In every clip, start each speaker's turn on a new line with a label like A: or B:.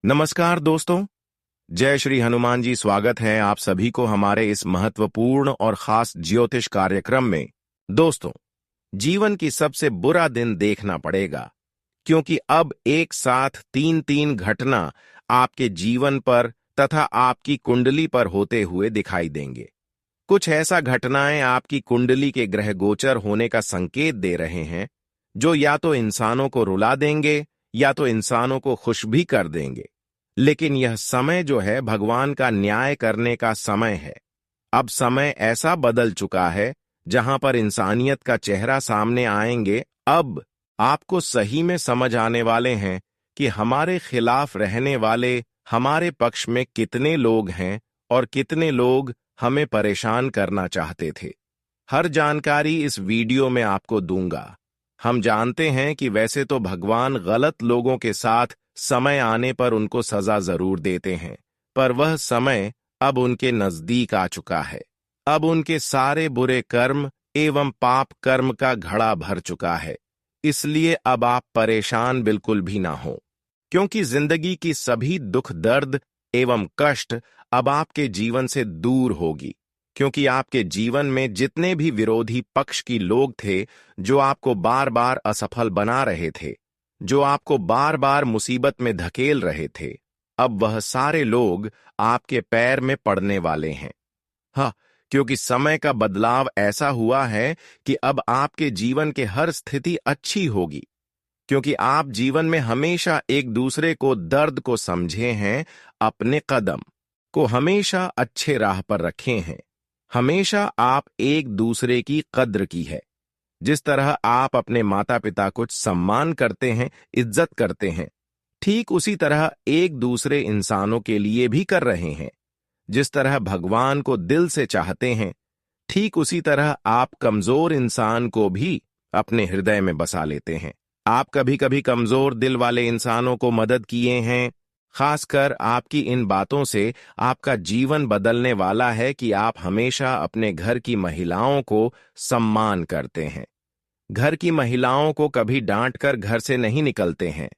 A: नमस्कार दोस्तों। जय श्री हनुमान जी। स्वागत है आप सभी को हमारे इस महत्वपूर्ण और खास ज्योतिष कार्यक्रम में। दोस्तों, जीवन की सबसे बुरा दिन देखना पड़ेगा, क्योंकि अब एक साथ तीन तीन घटना आपके जीवन पर तथा आपकी कुंडली पर होते हुए दिखाई देंगे। कुछ ऐसा घटनाएं आपकी कुंडली के ग्रह गोचर होने का संकेत दे रहे हैं, जो या तो इंसानों को रुला देंगे या तो इंसानों को खुश भी कर देंगे। लेकिन यह समय जो है भगवान का न्याय करने का समय है। अब समय ऐसा बदल चुका है जहां पर इंसानियत का चेहरा सामने आएंगे। अब आपको सही में समझ आने वाले हैं कि हमारे खिलाफ रहने वाले हमारे पक्ष में कितने लोग हैं और कितने लोग हमें परेशान करना चाहते थे। हर जानकारी इस वीडियो में आपको दूंगा। हम जानते हैं कि वैसे तो भगवान गलत लोगों के साथ समय आने पर उनको सजा जरूर देते हैं, पर वह समय अब उनके नजदीक आ चुका है। अब उनके सारे बुरे कर्म एवं पाप कर्म का घड़ा भर चुका है। इसलिए अब आप परेशान बिल्कुल भी ना हो, क्योंकि जिंदगी की सभी दुख दर्द एवं कष्ट अब आपके जीवन से दूर होगी। क्योंकि आपके जीवन में जितने भी विरोधी पक्ष की लोग थे, जो आपको बार बार असफल बना रहे थे, जो आपको बार बार मुसीबत में धकेल रहे थे, अब वह सारे लोग आपके पैर में पड़ने वाले हैं। हाँ, क्योंकि समय का बदलाव ऐसा हुआ है कि अब आपके जीवन के हर स्थिति अच्छी होगी। क्योंकि आप जीवन में हमेशा एक दूसरे को दर्द को समझे हैं, अपने कदम को हमेशा अच्छे राह पर रखे हैं। हमेशा आप एक दूसरे की कद्र की है। जिस तरह आप अपने माता पिता को सम्मान करते हैं, इज्जत करते हैं, ठीक उसी तरह एक दूसरे इंसानों के लिए भी कर रहे हैं। जिस तरह भगवान को दिल से चाहते हैं, ठीक उसी तरह आप कमजोर इंसान को भी अपने हृदय में बसा लेते हैं। आप कभी कभी कमजोर दिल वाले इंसानों को मदद किए हैं। खासकर आपकी इन बातों से आपका जीवन बदलने वाला है कि आप हमेशा अपने घर की महिलाओं को सम्मान करते हैं। घर की महिलाओं को कभी डांटकर घर से नहीं निकलते हैं।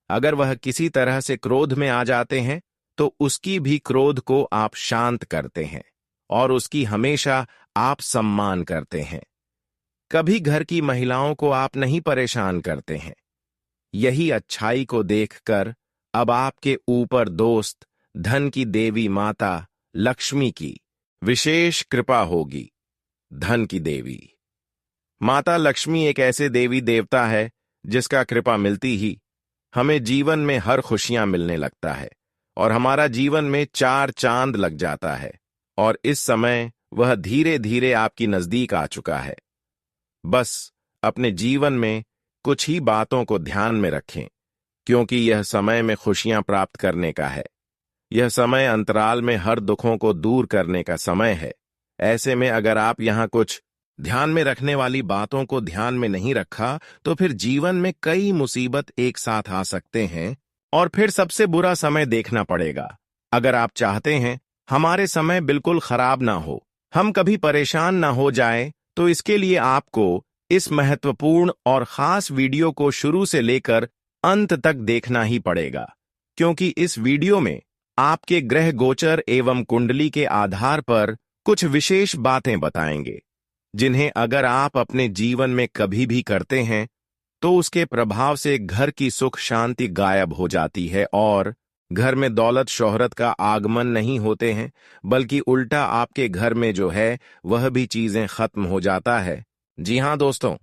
A: अगर वह किसी तरह से क्रोध में आ जाते हैं, तो उसकी भी क्रोध को आप शांत करते हैं और उसकी हमेशा आप सम्मान करते हैं। कभी घर की महिलाओं को आप नहीं परेशान करते हैं। यही अच्छाई को देखकर अब आपके ऊपर दोस्त धन की देवी माता लक्ष्मी की विशेष कृपा होगी। धन की देवी माता लक्ष्मी एक ऐसे देवी देवता है जिसका कृपा मिलती ही हमें जीवन में हर खुशियां मिलने लगता है और हमारा जीवन में चार चांद लग जाता है। और इस समय वह धीरे धीरे आपकी नजदीक आ चुका है। बस अपने जीवन में कुछ ही बातों को ध्यान में रखें, क्योंकि यह समय में खुशियां प्राप्त करने का है। यह समय अंतराल में हर दुखों को दूर करने का समय है। ऐसे में अगर आप यहां कुछ ध्यान में रखने वाली बातों को ध्यान में नहीं रखा, तो फिर जीवन में कई मुसीबत एक साथ आ सकते हैं और फिर सबसे बुरा समय देखना पड़ेगा। अगर आप चाहते हैं हमारे समय बिल्कुल खराब ना हो, हम कभी परेशान ना हो जाए, तो इसके लिए आपको इस महत्वपूर्ण और खास वीडियो को शुरू से लेकर अंत तक देखना ही पड़ेगा। क्योंकि इस वीडियो में आपके ग्रह गोचर एवं कुंडली के आधार पर कुछ विशेष बातें बताएंगे, जिन्हें अगर आप अपने जीवन में कभी भी करते हैं, तो उसके प्रभाव से घर की सुख शांति गायब हो जाती है और घर में दौलत शोहरत का आगमन नहीं होते हैं, बल्कि उल्टा आपके घर में जो है वह भी चीजें खत्म हो जाता है। जी हां दोस्तों,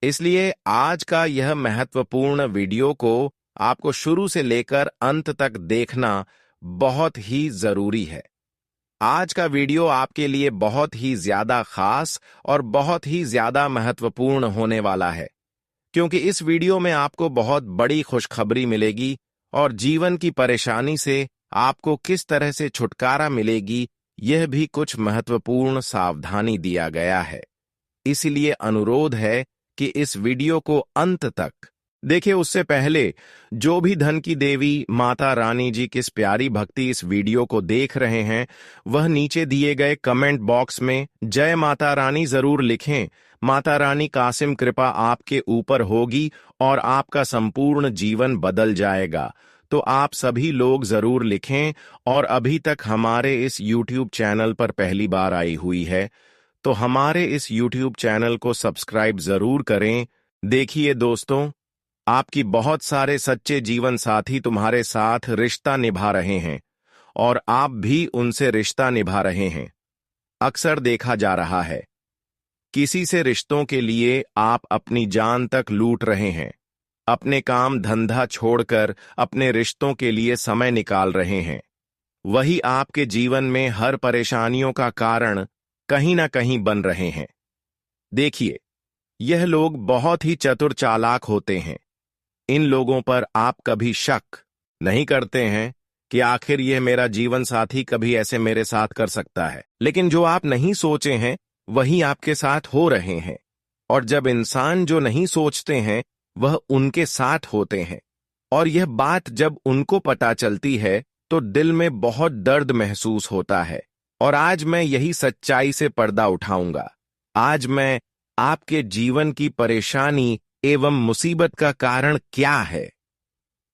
A: इसलिए आज का यह महत्वपूर्ण वीडियो को आपको शुरू से लेकर अंत तक देखना बहुत ही जरूरी है। आज का वीडियो आपके लिए बहुत ही ज्यादा खास और बहुत ही ज्यादा महत्वपूर्ण होने वाला है, क्योंकि इस वीडियो में आपको बहुत बड़ी खुशखबरी मिलेगी और जीवन की परेशानी से आपको किस तरह से छुटकारा मिलेगी, यह भी कुछ महत्वपूर्ण सावधानी दिया गया है। इसलिए अनुरोध है कि इस वीडियो को अंत तक देखिए। उससे पहले जो भी धन की देवी माता रानी जी की प्यारी भक्ति इस वीडियो को देख रहे हैं, वह नीचे दिए गए कमेंट बॉक्स में जय माता रानी जरूर लिखें। माता रानी कासिम कृपा आपके ऊपर होगी और आपका संपूर्ण जीवन बदल जाएगा। तो तो आप सभी लोग जरूर लिखें। और अभी तक हमारे इस YouTube चैनल पर पहली बार आई हुई है तो हमारे इस YouTube चैनल को सब्सक्राइब जरूर करें। देखिए दोस्तों, आपकी बहुत सारे सच्चे जीवन साथी तुम्हारे साथ रिश्ता निभा रहे हैं और आप भी उनसे रिश्ता निभा रहे हैं। अक्सर देखा जा रहा है, किसी से रिश्तों के लिए आप अपनी जान तक लूट रहे हैं, अपने काम धंधा छोड़कर अपने रिश्तों के लिए समय निकाल रहे हैं। वही आपके जीवन में हर परेशानियों का कारण कहीं ना कहीं बन रहे हैं। देखिए, यह लोग बहुत ही चतुर चालाक होते हैं। इन लोगों पर आप कभी शक नहीं करते हैं कि आखिर यह मेरा जीवन साथी कभी ऐसे मेरे साथ कर सकता है, लेकिन जो आप नहीं सोचे हैं वही आपके साथ हो रहे हैं। और जब इंसान जो नहीं सोचते हैं वह उनके साथ होते हैं, और यह बात जब उनको पता चलती है तो दिल में बहुत दर्द महसूस होता है। और आज मैं यही सच्चाई से पर्दा उठाऊंगा। आज मैं आपके जीवन की परेशानी एवं मुसीबत का कारण क्या है,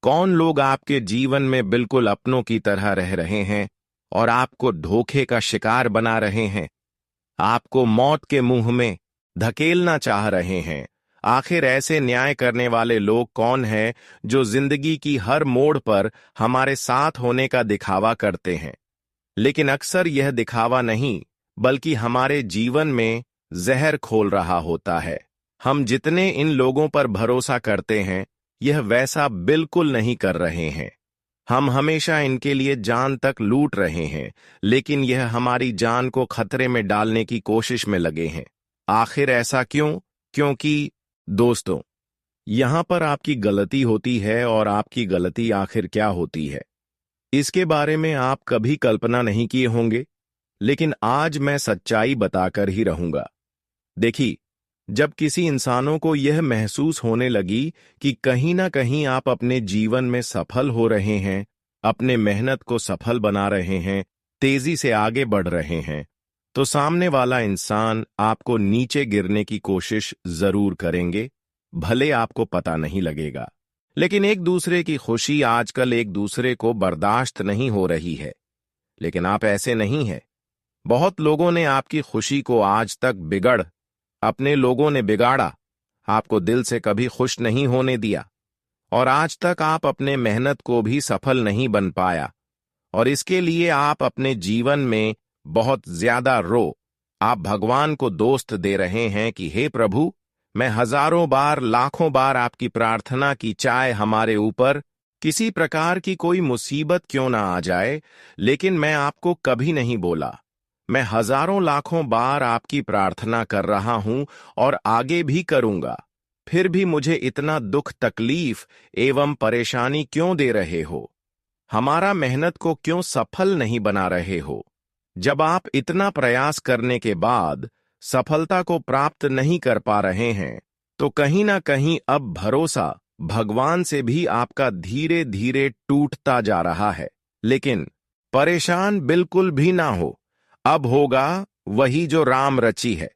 A: कौन लोग आपके जीवन में बिल्कुल अपनों की तरह रह रहे हैं और आपको धोखे का शिकार बना रहे हैं, आपको मौत के मुंह में धकेलना चाह रहे हैं। आखिर ऐसे न्याय करने वाले लोग कौन हैं जो जिंदगी की हर मोड़ पर हमारे साथ होने का दिखावा करते हैं, लेकिन अक्सर यह दिखावा नहीं बल्कि हमारे जीवन में जहर खोल रहा होता है। हम जितने इन लोगों पर भरोसा करते हैं यह वैसा बिल्कुल नहीं कर रहे हैं। हम हमेशा इनके लिए जान तक लूट रहे हैं, लेकिन यह हमारी जान को खतरे में डालने की कोशिश में लगे हैं। आखिर ऐसा क्यों? क्योंकि दोस्तों, यहां पर आपकी गलती होती है, और आपकी गलती आखिर क्या होती है इसके बारे में आप कभी कल्पना नहीं किए होंगे, लेकिन आज मैं सच्चाई बताकर ही रहूंगा। देखिए, जब किसी इंसानों को यह महसूस होने लगी कि कहीं ना कहीं आप अपने जीवन में सफल हो रहे हैं, अपने मेहनत को सफल बना रहे हैं, तेजी से आगे बढ़ रहे हैं, तो सामने वाला इंसान आपको नीचे गिरने की कोशिश जरूर करेंगे। भले आपको पता नहीं लगेगा, लेकिन एक दूसरे की खुशी आजकल एक दूसरे को बर्दाश्त नहीं हो रही है। लेकिन आप ऐसे नहीं हैं। बहुत लोगों ने आपकी खुशी को आज तक अपने लोगों ने बिगाड़ा, आपको दिल से कभी खुश नहीं होने दिया, और आज तक आप अपने मेहनत को भी सफल नहीं बन पाया, और इसके लिए आप अपने जीवन में बहुत ज्यादा आप भगवान को दोस्त दे रहे हैं कि हे प्रभु, मैं हजारों बार लाखों बार आपकी प्रार्थना की, चाहे हमारे ऊपर किसी प्रकार की कोई मुसीबत क्यों ना आ जाए, लेकिन मैं आपको कभी नहीं बोला। मैं हजारों लाखों बार आपकी प्रार्थना कर रहा हूं और आगे भी करूंगा, फिर भी मुझे इतना दुख तकलीफ एवं परेशानी क्यों दे रहे हो? हमारा मेहनत को क्यों सफल नहीं बना रहे हो? जब आप इतना प्रयास करने के बाद सफलता को प्राप्त नहीं कर पा रहे हैं, तो कहीं ना कहीं अब भरोसा भगवान से भी आपका धीरे धीरे टूटता जा रहा है। लेकिन परेशान बिल्कुल भी ना हो, अब होगा वही जो राम रची है,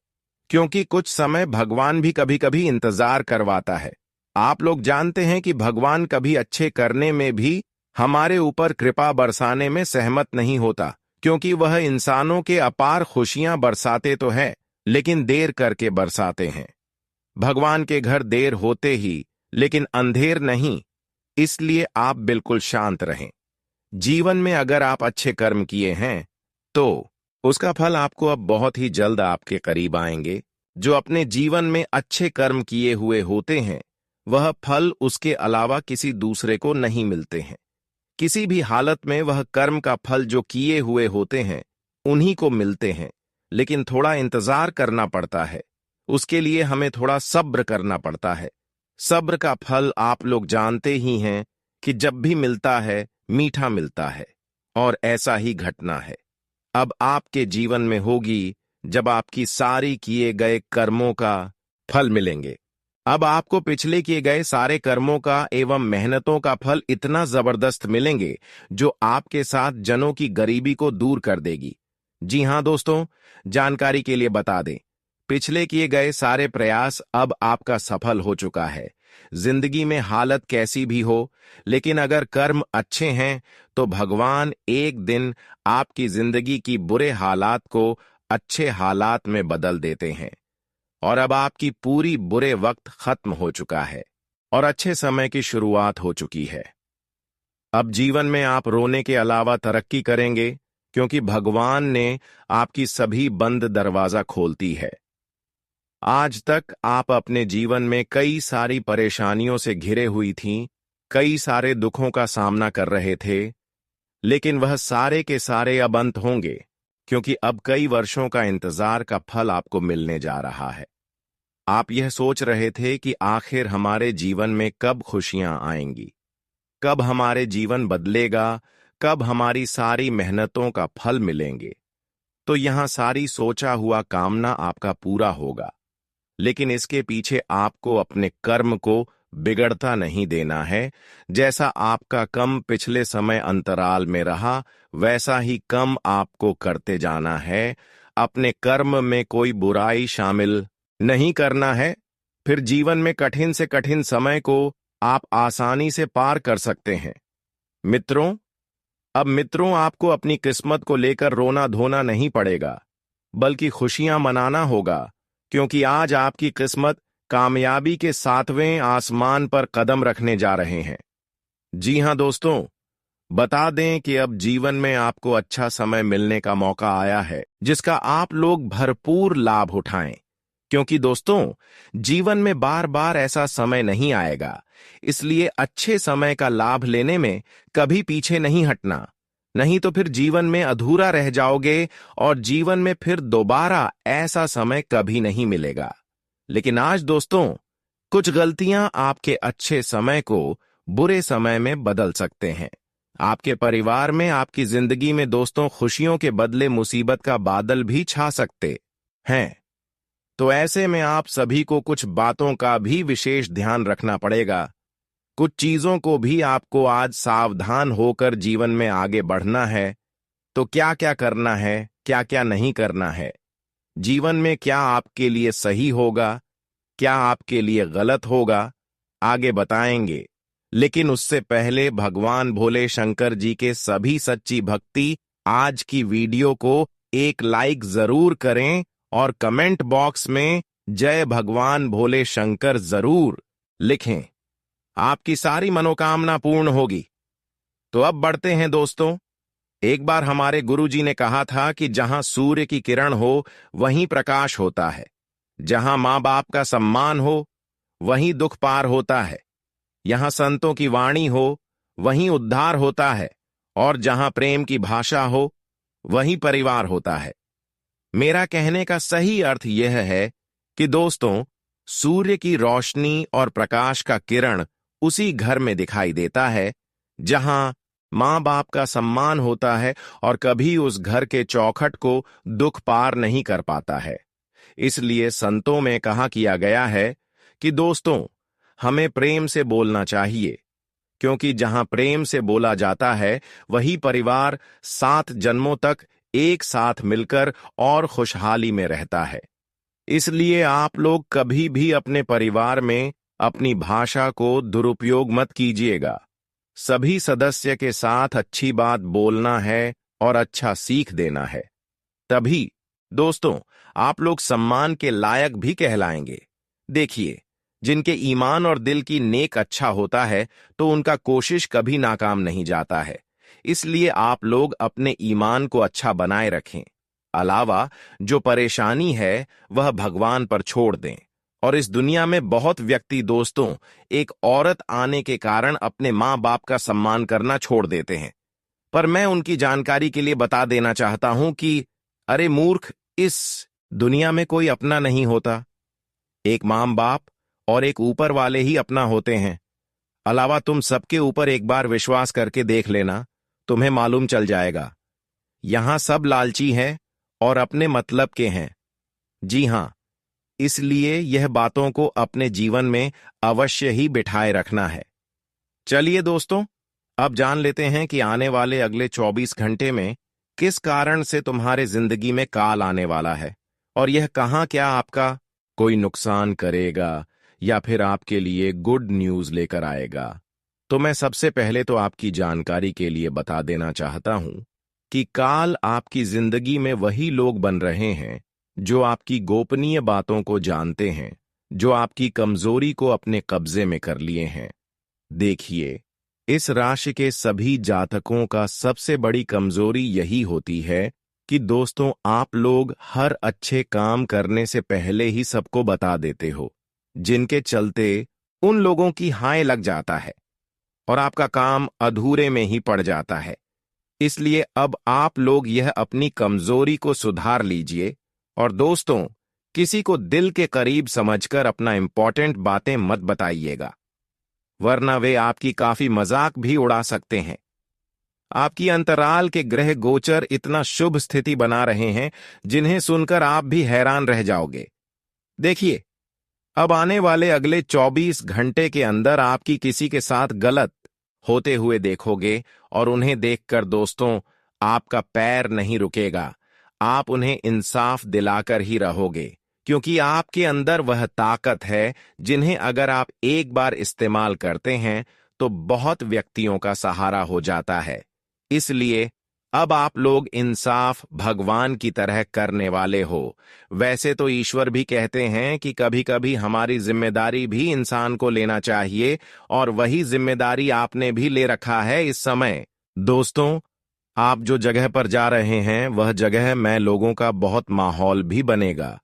A: क्योंकि कुछ समय भगवान भी कभी कभी इंतजार करवाता है। आप लोग जानते हैं कि भगवान कभी अच्छे करने में भी हमारे ऊपर कृपा बरसाने में सहमत नहीं होता, क्योंकि वह इंसानों के अपार खुशियां बरसाते तो है, लेकिन देर करके बरसाते हैं। भगवान के घर देर होते ही, लेकिन अंधेर नहीं। इसलिए आप बिल्कुल शांत रहें। जीवन में अगर आप अच्छे कर्म किए हैं तो उसका फल आपको अब बहुत ही जल्द आपके करीब आएंगे। जो अपने जीवन में अच्छे कर्म किए हुए होते हैं वह फल उसके अलावा किसी दूसरे को नहीं मिलते हैं। किसी भी हालत में वह कर्म का फल जो किए हुए होते हैं उन्हीं को मिलते हैं, लेकिन थोड़ा इंतजार करना पड़ता है। उसके लिए हमें थोड़ा सब्र करना पड़ता है। सब्र का फल आप लोग जानते ही हैं कि जब भी मिलता है मीठा मिलता है, और ऐसा ही घटना है अब आपके जीवन में होगी जब आपकी सारी किए गए कर्मों का फल मिलेंगे। अब आपको पिछले किए गए सारे कर्मों का एवं मेहनतों का फल इतना जबरदस्त मिलेंगे जो आपके साथ जनों की गरीबी को दूर कर देगी। जी हां दोस्तों, जानकारी के लिए बता दें, पिछले किए गए सारे प्रयास अब आपका सफल हो चुका है। जिंदगी में हालत कैसी भी हो, लेकिन अगर कर्म अच्छे हैं तो भगवान एक दिन आपकी जिंदगी की बुरे हालात को अच्छे हालात में बदल देते हैं। और अब आपकी पूरी बुरे वक्त खत्म हो चुका है और अच्छे समय की शुरुआत हो चुकी है। अब जीवन में आप रोने के अलावा तरक्की करेंगे, क्योंकि भगवान ने आपकी सभी बंद दरवाजा खोलती है। आज तक आप अपने जीवन में कई सारी परेशानियों से घिरे हुई थीं, कई सारे दुखों का सामना कर रहे थे, लेकिन वह सारे के सारे अब अंत होंगे, क्योंकि अब कई वर्षों का इंतजार का फल आपको मिलने जा रहा है। आप यह सोच रहे थे कि आखिर हमारे जीवन में कब खुशियां आएंगी, कब हमारे जीवन बदलेगा, कब हमारी सारी मेहनतों का फल मिलेंगे। तो यहां सारी सोचा हुआ कामना आपका पूरा होगा, लेकिन इसके पीछे आपको अपने कर्म को बिगड़ता नहीं देना है। जैसा आपका कम पिछले समय अंतराल में रहा, वैसा ही कम आपको करते जाना है। अपने कर्म में कोई बुराई शामिल नहीं करना है, फिर जीवन में कठिन से कठिन समय को आप आसानी से पार कर सकते हैं। मित्रों, आपको अपनी किस्मत को लेकर रोना धोना नहीं पड़ेगा, बल्कि खुशियां मनाना होगा, क्योंकि आज आपकी किस्मत कामयाबी के 7वें आसमान पर कदम रखने जा रहे हैं। जी हां दोस्तों, बता दें कि अब जीवन में आपको अच्छा समय मिलने का मौका आया है, जिसका आप लोग भरपूर लाभ उठाएं। क्योंकि दोस्तों, जीवन में बार बार ऐसा समय नहीं आएगा, इसलिए अच्छे समय का लाभ लेने में कभी पीछे नहीं हटना, नहीं तो फिर जीवन में अधूरा रह जाओगे और जीवन में फिर दोबारा ऐसा समय कभी नहीं मिलेगा। लेकिन आज दोस्तों, कुछ गलतियां आपके अच्छे समय को बुरे समय में बदल सकते हैं। आपके परिवार में, आपकी जिंदगी में दोस्तों, खुशियों के बदले मुसीबत का बादल भी छा सकते हैं। तो ऐसे में आप सभी को कुछ बातों का भी विशेष ध्यान रखना पड़ेगा। कुछ चीजों को भी आपको आज सावधान होकर जीवन में आगे बढ़ना है। तो क्या क्या करना है, क्या क्या नहीं करना है, जीवन में क्या आपके लिए सही होगा, क्या आपके लिए गलत होगा, आगे बताएंगे। लेकिन उससे पहले भगवान भोले शंकर जी के सभी सच्ची भक्ति आज की वीडियो को एक लाइक जरूर करें और कमेंट बॉक्स में जय भगवान भोले शंकर जरूर लिखें। आपकी सारी मनोकामना पूर्ण होगी। तो अब बढ़ते हैं दोस्तों। एक बार हमारे गुरुजी ने कहा था कि जहां सूर्य की किरण हो वहीं प्रकाश होता है, जहां मां बाप का सम्मान हो वहीं दुख पार होता है, यहां संतों की वाणी हो वहीं उद्धार होता है, और जहां प्रेम की भाषा हो वहीं परिवार होता है। मेरा कहने का सही अर्थ यह है कि दोस्तों, सूर्य की रोशनी और प्रकाश का किरण उसी घर में दिखाई देता है जहां मां बाप का सम्मान होता है, और कभी उस घर के चौखट को दुख पार नहीं कर पाता है। इसलिए संतों में कहा किया गया है कि दोस्तों, हमें प्रेम से बोलना चाहिए, क्योंकि जहां प्रेम से बोला जाता है वही परिवार 7 जन्मों तक एक साथ मिलकर और खुशहाली में रहता है। इसलिए आप लोग कभी भी अपने परिवार में अपनी भाषा को दुरुपयोग मत कीजिएगा। सभी सदस्य के साथ अच्छी बात बोलना है और अच्छा सीख देना है। तभी दोस्तों, आप लोग सम्मान के लायक भी कहलाएंगे। देखिए, जिनके ईमान और दिल की नेक अच्छा होता है तो उनका कोशिश कभी नाकाम नहीं जाता है। इसलिए आप लोग अपने ईमान को अच्छा बनाए रखें। अलावा जो परेशानी है वह भगवान पर छोड़ दें। और इस दुनिया में बहुत व्यक्ति दोस्तों, एक औरत आने के कारण अपने माँ बाप का सम्मान करना छोड़ देते हैं। पर मैं उनकी जानकारी के लिए बता देना चाहता हूं कि अरे मूर्ख, इस दुनिया में कोई अपना नहीं होता। एक माँ बाप और एक ऊपर वाले ही अपना होते हैं। अलावा तुम सबके ऊपर एक बार विश्वास करके देख लेना, तुम्हें मालूम चल जाएगा। यहां सब लालची हैं और अपने मतलब के हैं। जी हां, इसलिए यह बातों को अपने जीवन में अवश्य ही बिठाए रखना है। चलिए दोस्तों, अब जान लेते हैं कि आने वाले अगले 24 घंटे में किस कारण से तुम्हारे जिंदगी में काल आने वाला है, और यह कहां क्या आपका कोई नुकसान करेगा या फिर आपके लिए गुड न्यूज लेकर आएगा। तो मैं सबसे पहले तो आपकी जानकारी के लिए बता देना चाहता हूं कि काल आपकी जिंदगी में वही लोग बन रहे हैं जो आपकी गोपनीय बातों को जानते हैं, जो आपकी कमजोरी को अपने कब्जे में कर लिए हैं। देखिए, इस राशि के सभी जातकों का सबसे बड़ी कमजोरी यही होती है कि दोस्तों, आप लोग हर अच्छे काम करने से पहले ही सबको बता देते हो, जिनके चलते उन लोगों की हाय लग जाता है और आपका काम अधूरे में ही पड़ जाता है। इसलिए अब आप लोग यह अपनी कमजोरी को सुधार लीजिए और दोस्तों, किसी को दिल के करीब समझकर अपना इंपॉर्टेंट बातें मत बताइएगा, वरना वे आपकी काफी मजाक भी उड़ा सकते हैं। आपकी अंतराल के ग्रह गोचर इतना शुभ स्थिति बना रहे हैं जिन्हें सुनकर आप भी हैरान रह जाओगे। देखिए, अब आने वाले अगले 24 घंटे के अंदर आपकी किसी के साथ गलत होते हुए देखोगे और उन्हें देखकर दोस्तों, आपका पैर नहीं रुकेगा। आप उन्हें इंसाफ दिलाकर ही रहोगे, क्योंकि आपके अंदर वह ताकत है जिन्हें अगर आप एक बार इस्तेमाल करते हैं तो बहुत व्यक्तियों का सहारा हो जाता है। इसलिए अब आप लोग इंसाफ भगवान की तरह करने वाले हो। वैसे तो ईश्वर भी कहते हैं कि कभी कभी हमारी जिम्मेदारी भी इंसान को लेना चाहिए, और वही जिम्मेदारी आपने भी ले रखा है इस समय। दोस्तों, आप जो जगह पर जा रहे हैं वह जगह में लोगों का बहुत माहौल भी बनेगा,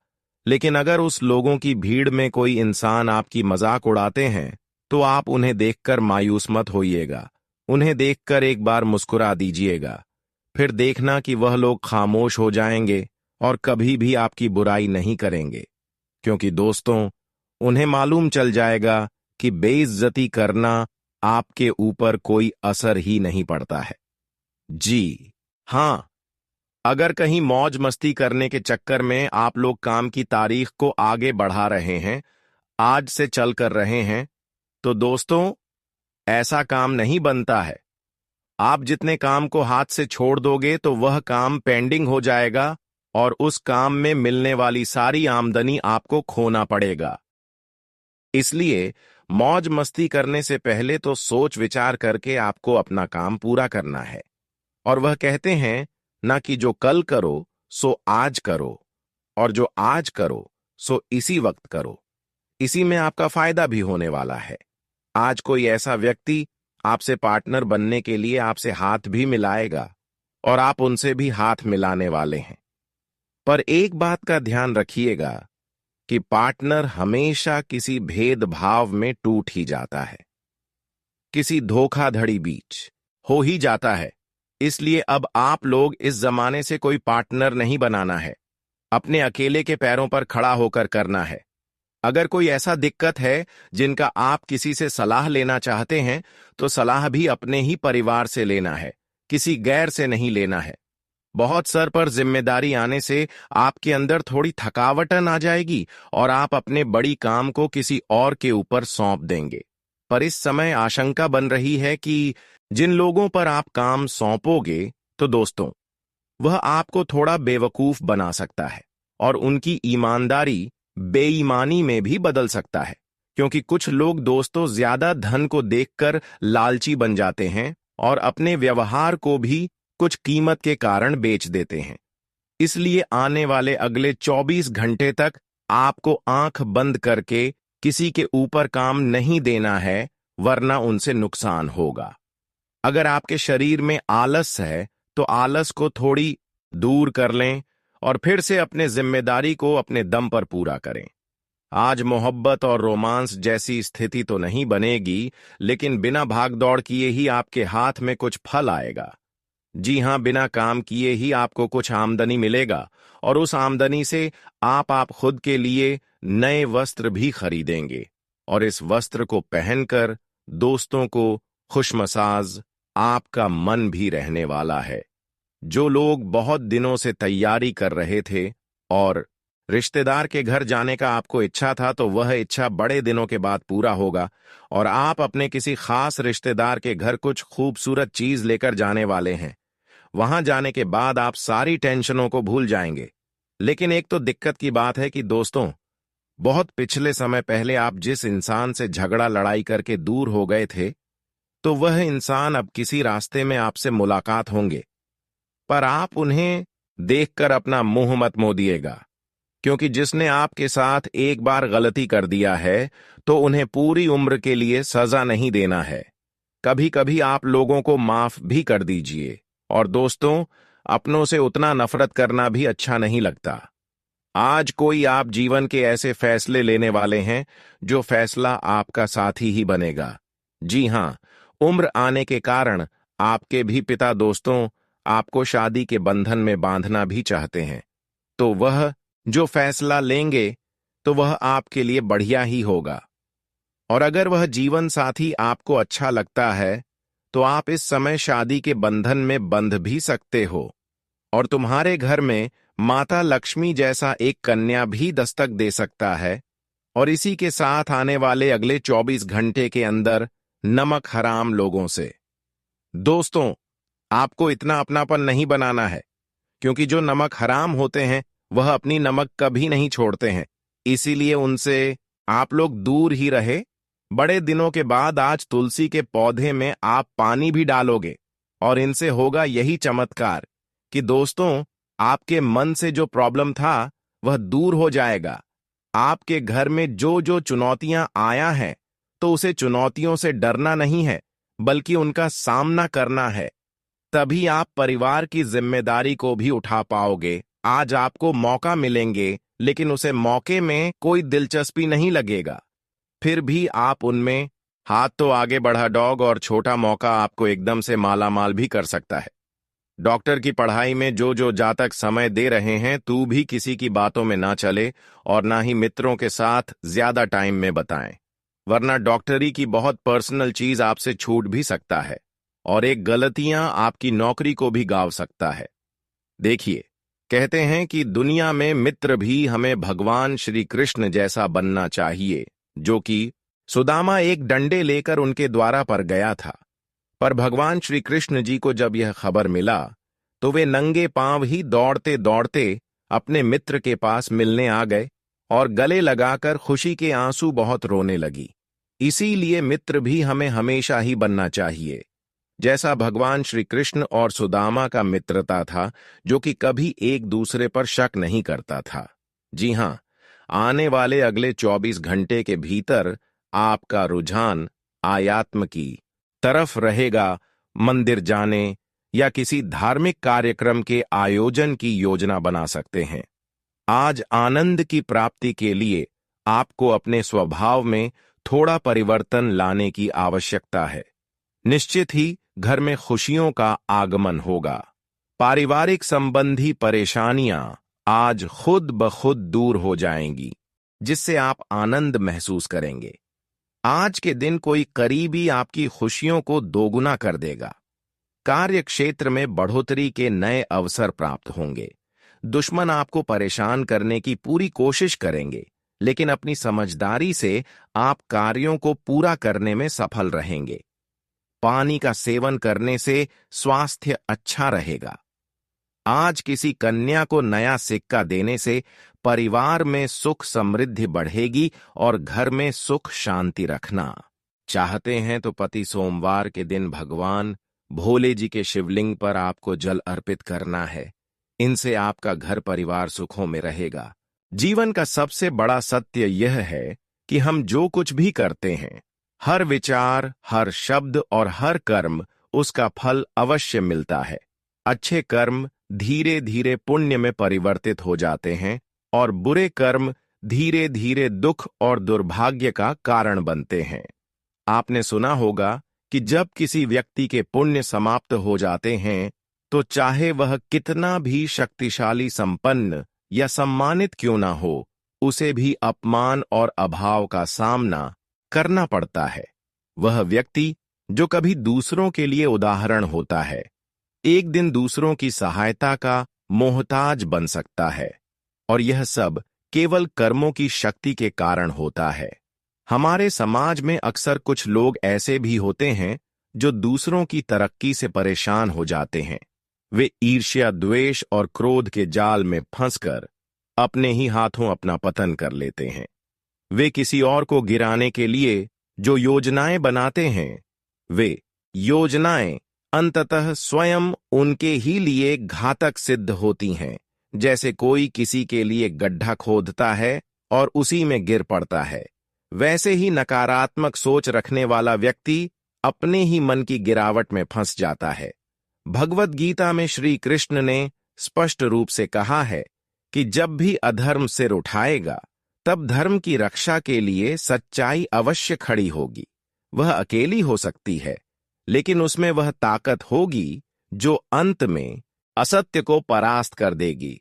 A: लेकिन अगर उस लोगों की भीड़ में कोई इंसान आपकी मजाक उड़ाते हैं तो आप उन्हें देखकर मायूस मत होइएगा। उन्हें देखकर एक बार मुस्कुरा दीजिएगा, फिर देखना कि वह लोग खामोश हो जाएंगे और कभी भी आपकी बुराई नहीं करेंगे, क्योंकि दोस्तों, उन्हें मालूम चल जाएगा कि बेइज्जती करना आपके ऊपर कोई असर ही नहीं पड़ता है। जी हां, अगर कहीं मौज मस्ती करने के चक्कर में आप लोग काम की तारीख को आगे बढ़ा रहे हैं, आज से चल कर रहे हैं, तो दोस्तों, ऐसा काम नहीं बनता है। आप जितने काम को हाथ से छोड़ दोगे तो वह काम पेंडिंग हो जाएगा और उस काम में मिलने वाली सारी आमदनी आपको खोना पड़ेगा। इसलिए मौज मस्ती करने से पहले तो सोच विचार करके आपको अपना काम पूरा करना है। और वह कहते हैं ना कि जो कल करो सो आज करो, और जो आज करो सो इसी वक्त करो। इसी में आपका फायदा भी होने वाला है। आज कोई ऐसा व्यक्ति आपसे पार्टनर बनने के लिए आपसे हाथ भी मिलाएगा और आप उनसे भी हाथ मिलाने वाले हैं। पर एक बात का ध्यान रखिएगा कि पार्टनर हमेशा किसी भेदभाव में टूट ही जाता है, किसी धोखाधड़ी बीच हो ही जाता है। इसलिए अब आप लोग इस जमाने से कोई पार्टनर नहीं बनाना है, अपने अकेले के पैरों पर खड़ा होकर करना है। अगर कोई ऐसा दिक्कत है जिनका आप किसी से सलाह लेना चाहते हैं तो सलाह भी अपने ही परिवार से लेना है, किसी गैर से नहीं लेना है। बहुत सर पर जिम्मेदारी आने से आपके अंदर थोड़ी थकावटन आ जाएगी और आप अपने बड़ी काम को किसी और के ऊपर सौंप देंगे। पर इस समय आशंका बन रही है कि जिन लोगों पर आप काम सौंपोगे तो दोस्तों, वह आपको थोड़ा बेवकूफ बना सकता है और उनकी ईमानदारी बेईमानी में भी बदल सकता है, क्योंकि कुछ लोग दोस्तों ज्यादा धन को देखकर लालची बन जाते हैं और अपने व्यवहार को भी कुछ कीमत के कारण बेच देते हैं। इसलिए आने वाले अगले 24 घंटे तक आपको आंख बंद करके किसी के ऊपर काम नहीं देना है, वरना उनसे नुकसान होगा। अगर आपके शरीर में आलस है तो आलस को थोड़ी दूर कर लें और फिर से अपने जिम्मेदारी को अपने दम पर पूरा करें। आज मोहब्बत और रोमांस जैसी स्थिति तो नहीं बनेगी, लेकिन बिना भागदौड़ किए ही आपके हाथ में कुछ फल आएगा। जी हां, बिना काम किए ही आपको कुछ आमदनी मिलेगा और उस आमदनी से आप खुद के लिए नए वस्त्र भी खरीदेंगे और इस वस्त्र को पहनकर दोस्तों को खुशमसाज आपका मन भी रहने वाला है। जो लोग बहुत दिनों से तैयारी कर रहे थे और रिश्तेदार के घर जाने का आपको इच्छा था, तो वह इच्छा बड़े दिनों के बाद पूरा होगा और आप अपने किसी खास रिश्तेदार के घर कुछ खूबसूरत चीज लेकर जाने वाले हैं। वहां जाने के बाद आप सारी टेंशनों को भूल जाएंगे। लेकिन एक तो दिक्कत की बात है कि दोस्तों, बहुत पिछले समय पहले आप जिस इंसान से झगड़ा लड़ाई करके दूर हो गए थे, तो वह इंसान अब किसी रास्ते में आपसे मुलाकात होंगे, पर आप उन्हें देखकर अपना मुंह मत मोड़िएगा, क्योंकि जिसने आपके साथ एक बार गलती कर दिया है, तो उन्हें पूरी उम्र के लिए सजा नहीं देना है। कभी कभी आप लोगों को माफ भी कर दीजिए। और दोस्तों, अपनों से उतना नफरत करना भी अच्छा नहीं लगता। आज कोई आप जीवन के ऐसे फैसले लेने वाले हैं जो फैसला आपका साथी ही बनेगा। जी हां, उम्र आने के कारण आपके भी पिता दोस्तों आपको शादी के बंधन में बांधना भी चाहते हैं। तो वह जो फैसला लेंगे तो वह आपके लिए बढ़िया ही होगा। और अगर वह जीवन साथी आपको अच्छा लगता है तो आप इस समय शादी के बंधन में बंध भी सकते हो, और तुम्हारे घर में माता लक्ष्मी जैसा एक कन्या भी दस्तक दे सकता है। और इसी के साथ आने वाले अगले 24 घंटे के अंदर नमक हराम लोगों से। दोस्तों, आपको इतना अपनापन नहीं बनाना है, क्योंकि जो नमक हराम होते हैं वह अपनी नमक कभी नहीं छोड़ते हैं। इसीलिए उनसे आप लोग दूर ही रहे। बड़े दिनों के बाद आज तुलसी के पौधे में आप पानी भी डालोगे, और इनसे होगा यही चमत्कार कि दोस्तों, आपके मन से जो प्रॉब्लम था वह दूर हो जाएगा। आपके घर में जो जो चुनौतियां आया है, तो उसे चुनौतियों से डरना नहीं है, बल्कि उनका सामना करना है। तभी आप परिवार की जिम्मेदारी को भी उठा पाओगे। आज आपको मौका मिलेंगे, लेकिन उसे मौके में कोई दिलचस्पी नहीं लगेगा। फिर भी आप उनमें हाथ तो आगे बढ़ा डॉग, और छोटा मौका आपको एकदम से मालामाल भी कर सकता है। डॉक्टर की पढ़ाई में जो जो जातक समय दे रहे हैं, तू भी किसी की बातों में ना चले और ना ही मित्रों के साथ ज्यादा टाइम में बताएं, वरना डॉक्टरी की बहुत पर्सनल चीज आपसे छूट भी सकता है, और एक गलतियां आपकी नौकरी को भी गाव सकता है। देखिए, कहते हैं कि दुनिया में मित्र भी हमें भगवान श्री कृष्ण जैसा बनना चाहिए, जो कि सुदामा एक डंडे लेकर उनके द्वारा पर गया था। पर भगवान श्री कृष्ण जी को जब यह खबर मिला, तो वे नंगे पांव ही दौड़ते दौड़ते अपने मित्र के पास मिलने आ गए और गले लगाकर खुशी के आंसू बहुत रोने लगी। इसीलिए मित्र भी हमें हमेशा ही बनना चाहिए, जैसा भगवान श्री कृष्ण और सुदामा का मित्रता था, जो कि कभी एक दूसरे पर शक नहीं करता था। जी हां, आने वाले अगले 24 घंटे के भीतर आपका रुझान आध्यात्म की तरफ रहेगा। मंदिर जाने या किसी धार्मिक कार्यक्रम के आयोजन की योजना बना सकते हैं। आज आनंद की प्राप्ति के लिए आपको अपने स्वभाव में थोड़ा परिवर्तन लाने की आवश्यकता है। निश्चित ही घर में खुशियों का आगमन होगा। पारिवारिक संबंधी परेशानियां आज खुद ब खुद दूर हो जाएंगी, जिससे आप आनंद महसूस करेंगे। आज के दिन कोई करीबी आपकी खुशियों को दोगुना कर देगा। कार्य क्षेत्र में बढ़ोतरी के नए अवसर प्राप्त होंगे। दुश्मन आपको परेशान करने की पूरी कोशिश करेंगे, लेकिन अपनी समझदारी से आप कार्यों को पूरा करने में सफल रहेंगे। पानी का सेवन करने से स्वास्थ्य अच्छा रहेगा। आज किसी कन्या को नया सिक्का देने से परिवार में सुख समृद्धि बढ़ेगी और घर में सुख शांति रखना चाहते हैं तो पति सोमवार के दिन भगवान भोले जी के शिवलिंग पर आपको जल अर्पित करना है। इनसे आपका घर परिवार सुखों में रहेगा। जीवन का सबसे बड़ा सत्य यह है कि हम जो कुछ भी करते हैं, हर विचार, हर शब्द और हर कर्म, उसका फल अवश्य मिलता है। अच्छे कर्म धीरे धीरे पुण्य में परिवर्तित हो जाते हैं और बुरे कर्म धीरे धीरे दुख और दुर्भाग्य का कारण बनते हैं। आपने सुना होगा कि जब किसी व्यक्ति के पुण्य समाप्त हो जाते हैं, तो चाहे वह कितना भी शक्तिशाली, संपन्न या सम्मानित क्यों ना हो, उसे भी अपमान और अभाव का सामना करना पड़ता है। वह व्यक्ति जो कभी दूसरों के लिए उदाहरण होता है, एक दिन दूसरों की सहायता का मोहताज बन सकता है, और यह सब केवल कर्मों की शक्ति के कारण होता है। हमारे समाज में अक्सर कुछ लोग ऐसे भी होते हैं जो दूसरों की तरक्की से परेशान हो जाते हैं। वे ईर्ष्या, द्वेष और क्रोध के जाल में फंसकर अपने ही हाथों अपना पतन कर लेते हैं। वे किसी और को गिराने के लिए जो योजनाएं बनाते हैं, वे योजनाएं अंततः स्वयं उनके ही लिए घातक सिद्ध होती हैं। जैसे कोई किसी के लिए गड्ढा खोदता है और उसी में गिर पड़ता है, वैसे ही नकारात्मक सोच रखने वाला व्यक्ति अपने ही मन की गिरावट में फंस जाता है। भगवत गीता में श्री कृष्ण ने स्पष्ट रूप से कहा है कि जब भी अधर्म सिर उठाएगा, तब धर्म की रक्षा के लिए सच्चाई अवश्य खड़ी होगी। वह अकेली हो सकती है, लेकिन उसमें वह ताकत होगी जो अंत में असत्य को परास्त कर देगी।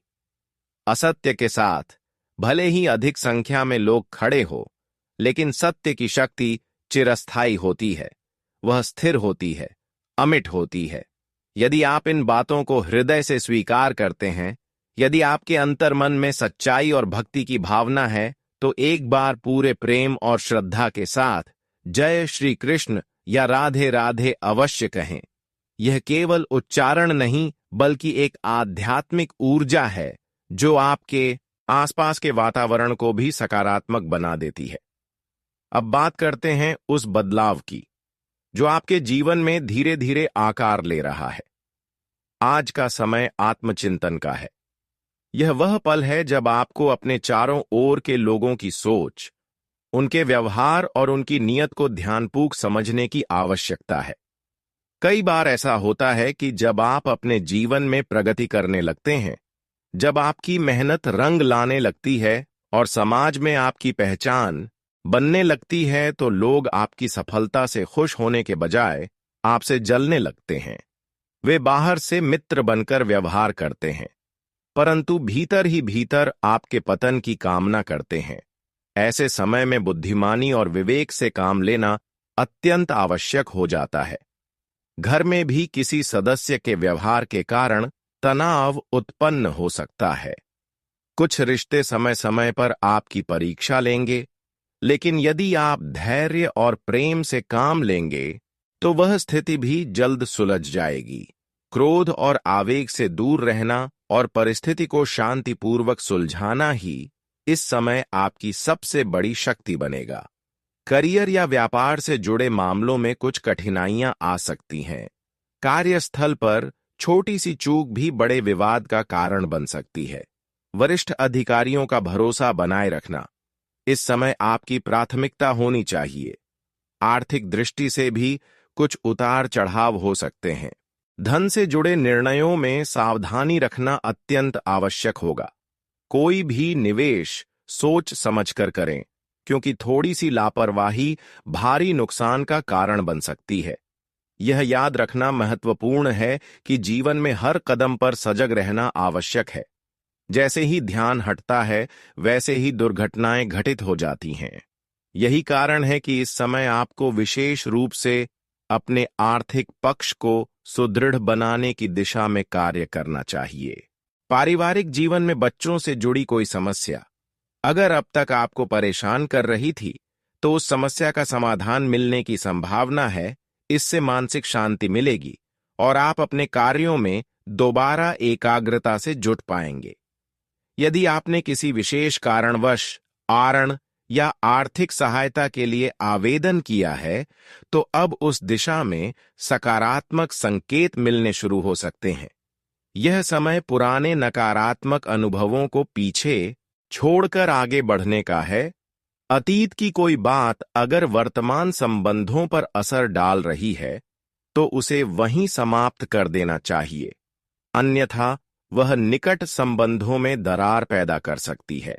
A: असत्य के साथ भले ही अधिक संख्या में लोग खड़े हो, लेकिन सत्य की शक्ति चिरस्थायी होती है, वह स्थिर होती है, अमिट होती है। यदि आप इन बातों को हृदय से स्वीकार करते हैं, यदि आपके अंतर्मन में सच्चाई और भक्ति की भावना है, तो एक बार पूरे प्रेम और श्रद्धा के साथ जय श्री कृष्ण या राधे राधे अवश्य कहें। यह केवल उच्चारण नहीं, बल्कि एक आध्यात्मिक ऊर्जा है जो आपके आसपास के वातावरण को भी सकारात्मक बना देती है। अब बात करते हैं उस बदलाव की जो आपके जीवन में धीरे धीरे आकार ले रहा है। आज का समय आत्मचिंतन का है। यह वह पल है जब आपको अपने चारों ओर के लोगों की सोच, उनके व्यवहार और उनकी नीयत को ध्यानपूर्वक समझने की आवश्यकता है। कई बार ऐसा होता है कि जब आप अपने जीवन में प्रगति करने लगते हैं, जब आपकी मेहनत रंग लाने लगती है और समाज में आपकी पहचान बनने लगती है, तो लोग आपकी सफलता से खुश होने के बजाय आपसे जलने लगते हैं। वे बाहर से मित्र बनकर व्यवहार करते हैं, परंतु भीतर ही भीतर आपके पतन की कामना करते हैं। ऐसे समय में बुद्धिमानी और विवेक से काम लेना अत्यंत आवश्यक हो जाता है। घर में भी किसी सदस्य के व्यवहार के कारण तनाव उत्पन्न हो सकता है। कुछ रिश्ते समय समय पर आपकी परीक्षा लेंगे, लेकिन यदि आप धैर्य और प्रेम से काम लेंगे, तो वह स्थिति भी जल्द सुलझ जाएगी। क्रोध और आवेग से दूर रहना और परिस्थिति को शांतिपूर्वक सुलझाना ही इस समय आपकी सबसे बड़ी शक्ति बनेगा। करियर या व्यापार से जुड़े मामलों में कुछ कठिनाइयां आ सकती हैं। कार्यस्थल पर छोटी सी चूक भी बड़े विवाद का कारण बन सकती है। वरिष्ठ अधिकारियों का भरोसा बनाए रखना इस समय आपकी प्राथमिकता होनी चाहिए। आर्थिक दृष्टि से भी कुछ उतार चढ़ाव हो सकते हैं। धन से जुड़े निर्णयों में सावधानी रखना अत्यंत आवश्यक होगा। कोई भी निवेश सोच समझकर करें, क्योंकि थोड़ी सी लापरवाही भारी नुकसान का कारण बन सकती है। यह याद रखना महत्वपूर्ण है कि जीवन में हर कदम पर सजग रहना आवश्यक है। जैसे ही ध्यान हटता है, वैसे ही दुर्घटनाएं घटित हो जाती हैं। यही कारण है कि इस समय आपको विशेष रूप से अपने आर्थिक पक्ष को सुदृढ़ बनाने की दिशा में कार्य करना चाहिए। पारिवारिक जीवन में बच्चों से जुड़ी कोई समस्या अगर अब तक आपको परेशान कर रही थी, तो उस समस्या का समाधान मिलने की संभावना है। इससे मानसिक शांति मिलेगी और आप अपने कार्यों में दोबारा एकाग्रता से जुट पाएंगे। यदि आपने किसी विशेष कारणवश आरण या आर्थिक सहायता के लिए आवेदन किया है, तो अब उस दिशा में सकारात्मक संकेत मिलने शुरू हो सकते हैं। यह समय पुराने नकारात्मक अनुभवों को पीछे छोड़कर आगे बढ़ने का है। अतीत की कोई बात अगर वर्तमान संबंधों पर असर डाल रही है, तो उसे वहीं समाप्त कर देना चाहिए, अन्यथा वह निकट संबंधों में दरार पैदा कर सकती है।